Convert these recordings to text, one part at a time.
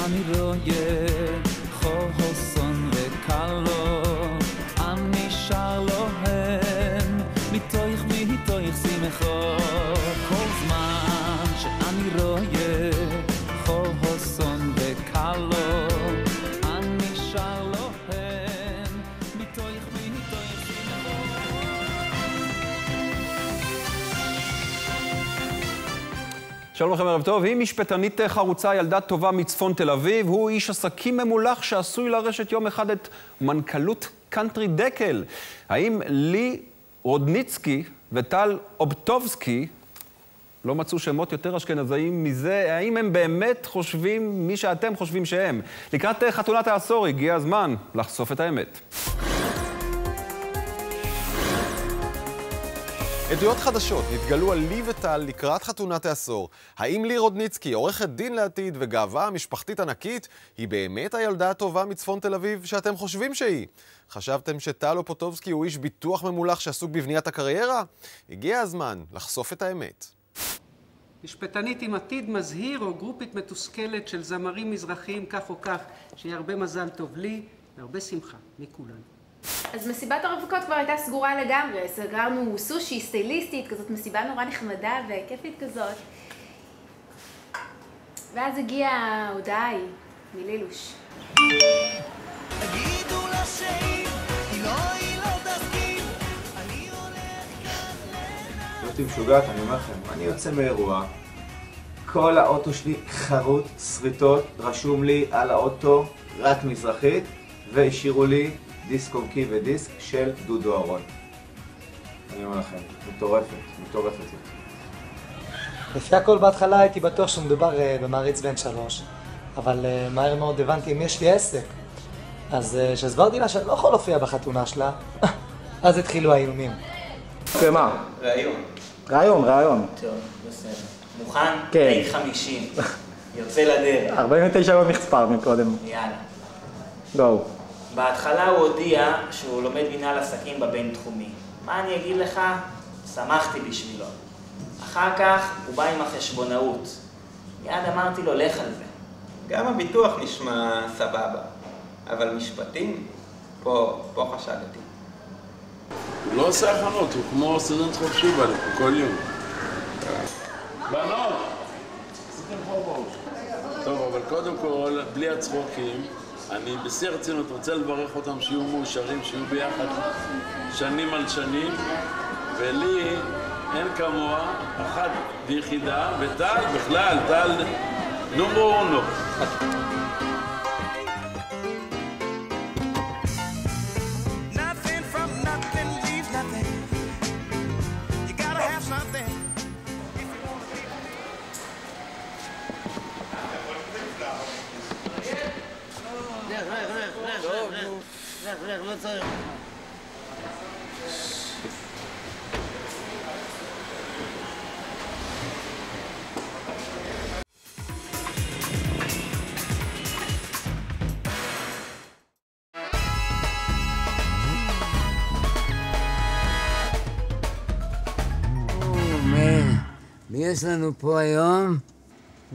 אני רואה חוסן וקלו אני שר להם מתוך שמחו כל זמן שאני רואה חוסן וקלו אני שר להם מתוך שמחו. שלום לכם, ערב טוב. היא משפטנית חרוצה, ילדה טובה מצפון תל אביב. הוא איש עסקים ממולח שעשוי לרשת יום אחד את מנכ"לות קאנטרי דקל. האם לי רודניצקי וטל אובטובסקי לא מצאו שמות יותר אשכנזיים מזה? האם הם באמת חושבים מי שאתם חושבים שהם? לקראת חתונת העשור הגיע הזמן לחשוף את האמת. עדויות חדשות נתגלו על לי וטל לקראת חתונת העשור. האם לי רודניצקי, עורכת דין לעתיד וגאווה משפחתית ענקית, היא באמת הילדה הטובה מצפון תל אביב שאתם חושבים שהיא? חשבתם שטל אובטובסקי הוא איש ביטוח ממולח שעסוק בבניית הקריירה? הגיע הזמן לחשוף את האמת. משפטנית עם עתיד מזהיר או גרופית מתוסכלת של זמרים מזרחיים כך או כך, שיהיה הרבה מזל טוב לי והרבה שמחה מכולנו. אז מסיבת הרווקות כבר הייתה סגורה לגמרי, סגרנו סושי, סטייליסטית, כזאת מסיבה נורא נחמדה וכיפית כזאת. ואז הגיעה ההודעה ההיא, מלילוש. תגידו לה שהיא לא תסכים, אני הולך כאן אותי משוגעת, אני אומר לכם, אני יוצא מאירוע, כל האוטו שלי חרוט, שריטות, רשום לי על האוטו רק מזרחית, והשאירו לי דיסק און-קי ודיסק של דודו אהרון. אני אומר לכם, מטורפת זאת. לפי הכל בהתחלה הייתי בטוח שמדובר במעריץ בן 3, אבל מהר מאוד הבנתי אם יש לי עסק. אז כשהסברתי לה שאני לא יכול להופיע בחתונה שלה, אז התחילו האיומים. ומה? רעיון. טוב, בסדר. מוכן? כן. 50. יוצא לדרך. 49 במספר מקודם. יאללה. גו. בהתחלה הוא הודיע שהוא לומד מנהל עסקים בבינתחומי. מה אני אגיד לך? שמחתי בשבילו. אחר כך הוא בא עם החשבונאות. מיד אמרתי לו, לך על זה. גם הביטוח נשמע סבבה, אבל משפטים? פה חשדתי. הוא לא עושה הכנות, הוא כמו סטודנט חופשי בא לפה כל יום. בנות! עשיתם חוברות. טוב, אבל קודם כל, בלי הצחוקים, אני בשיא הרצינות רוצה לברך אותם שיהיו מאושרים, שיהיו ביחד שנים על שנים, ולי אין כמוה, אחת ויחידה, וטל בכלל, טל נומרו אונו. לא צריך. מי יש לנו פה היום?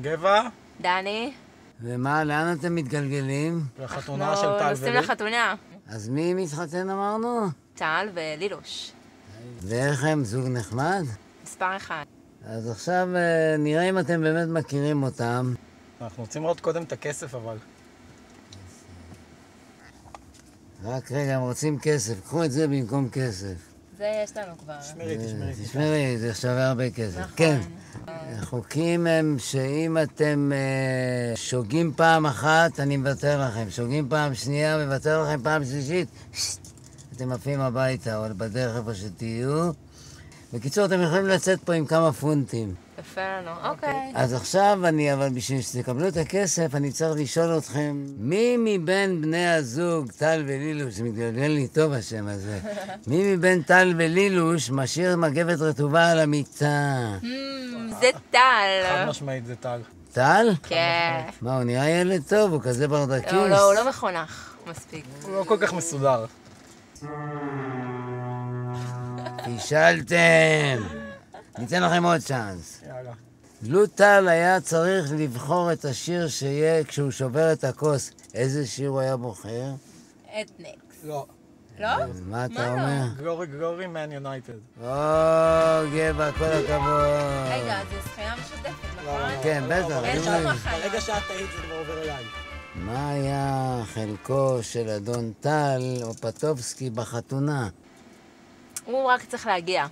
גבע? דני? ומה, לאן אתם מתגלגלים? לחתונה של טל ולי. נוסעים לחתונה. אז מי מתחתן אמרנו? טל ולילוש. ואיך הם? זוג נחמד? מספר 1. אז עכשיו נראה אם אתם באמת מכירים אותם. אנחנו רוצים לראות קודם את הכסף אבל. רק רגע, הם רוצים כסף. קחו את זה במקום כסף. זה יש לנו כבר. תשמרי, זה שווה הרבה כסף. נכון. כן. החוקים הם שאם אתם שוגים פעם אחת, אני מוותר לכם. שוגים פעם שנייה, מוותר לכם פעם שלישית. אתם עפים הביתה, או בדרך איפה שתהיו. בקיצור, אתם יכולים לצאת פה עם כמה פונטים. יפה לנו, אוקיי. אז עכשיו אבל בשביל שתקבלו את הכסף, אני צריך לשאול אתכם, מי מבין בני הזוג, טל ולילוש, זה מתגלגל לי טוב השם הזה, מי מבין טל ולילוש משאיר מגבת רטובה על המיטה? זה טל. חד משמעית זה טל. טל? כן. מה, הוא נראה ילד טוב, הוא כזה ברדקיס? לא, הוא לא מחונך מספיק. הוא לא כל כך מסודר. פישלתם. ניתן לכם עוד צ'אנס. יאללה. לו טל היה צריך לבחור את השיר שיהיה כשהוא שובר את הכוס, איזה שיר הוא היה בוחר? אתניקס. לא. לא? מה אתה אומר? גלורי מן יונייטד. או, גבע, כל הכבוד. רגע, זה זכייה משותפת, נכון? כן, בטח. ברגע שאת היית זה כבר עובר אליי. מה היה חלקו של אדון טל אופטובסקי בחתונה? הוא רק צריך להגיע.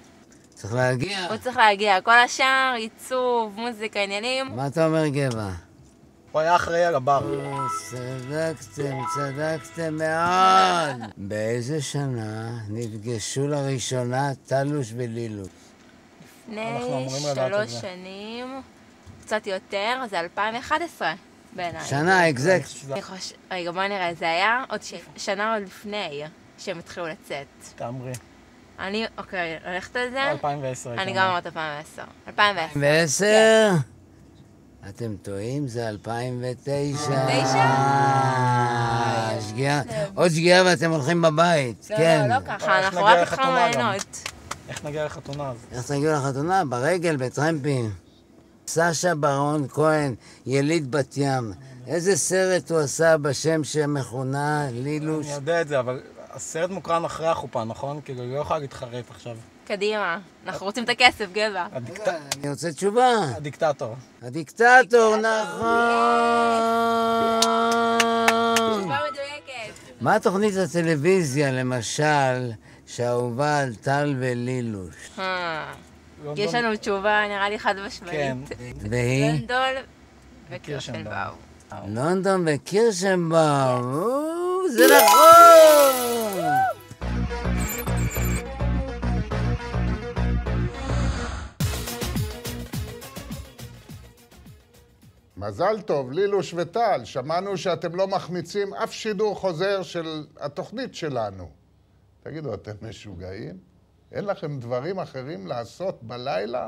צריך להגיע? הוא צריך להגיע. כל השאר, עיצוב, מוזיקה, עניינים. מה אתה אומר, גבע? הוא היה אחראי על הבר. צדקתם מאוד. באיזה שנה נפגשו לראשונה טלוש ולילו? לפני 3 שנים, קצת יותר, זה 2011 בעיניי. שנה, אקזקט. רגע, בוא נראה, זה היה עוד שנה עוד לפני שהם התחילו לצאת. תאמרי. אני, אוקיי, הולכת על זה? 2010. אני גם אמרת 2010. 2010. 2010? אתם טועים, זה 2009. 9? שגיאה. עוד שגיאה ואתם הולכים בבית, כן. לא, לא ככה, אנחנו רק התחלנו ליהנות. איך נגיע לחתונה אז? איך תגיעו לחתונה? ברגל, בטרמפים. סשה ברון כהן, יליד בת ים. איזה סרט הוא עשה בשם שמכונה לילוש? אני יודע את זה, אבל הסרט מוקרן אחרי החופה, נכון? כאילו, היא לא יכולה להתחרט עכשיו. קדימה, אנחנו רוצים את הכסף, גבע. אני רוצה תשובה. הדיקטטור. הדיקטטור, נכון. תשובה מדויקת. מה תוכנית הטלוויזיה, למשל, שאהובה על טל ולילוש? יש לנו תשובה, נראה לי חד משמעית. כן. והיא? לונדון וקירשנבאום. לונדון וקירשנבאום, זה נכון! מזל טוב, לילוש וטל, שמענו שאתם לא מחמיצים אף שידור חוזר של התוכנית שלנו. תגידו, אתם משוגעים? אין לכם דברים אחרים לעשות בלילה?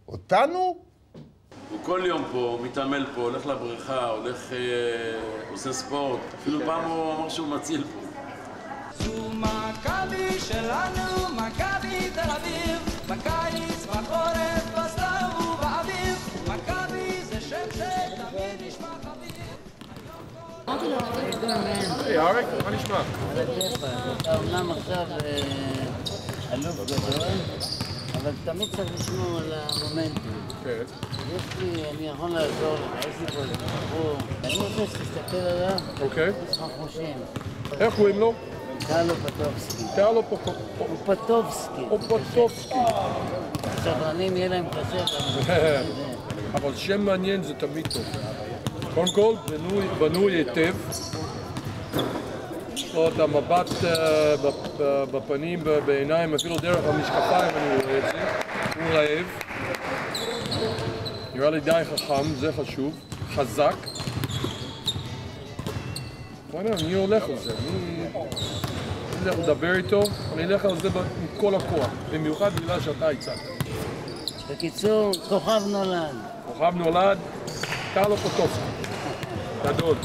אותנו? הוא כל יום פה, מתעמל פה, הולך לבריכה, הולך, עושה ספורט. אפילו פעם הוא אמר שהוא מציל פה. זו מכבי שלנו, מכבי תל אביב, בקיץ, בחורף, בסתיו ובאביב. מכבי זה שם שתמיד נשמע חביב. היי אריק, מה נשמע? אתה אומנם עכשיו אלוף גדול, אבל תמיד צריך לשמור על המומנטים. כן. אני יכול לעזור לך, יש לי פה איזה בחור. אני רוצה שתסתכל עליו. אוקיי. יש לך חושים. איך קוראים לו? טל אופטובסקי. טל אופטובסקי. אופטובסקי. הסדרנים יהיה להם קשה. אבל שם מעניין זה תמיד טוב. קודם כל, בנוי היטב. יש לו את המבט בפנים, בעיניים, אפילו דרך המשקפיים אני רואה את זה. הוא רעב. נראה לי די חכם, זה חשוב. חזק. אני הולך על זה. אני אלך לדבר איתו, אני אלך על זה עם כל הכוח. במיוחד בגלל שאתה הצעת. בקיצור, כוכב נולד. כוכב נולד, טל אופטובסקי. גדול.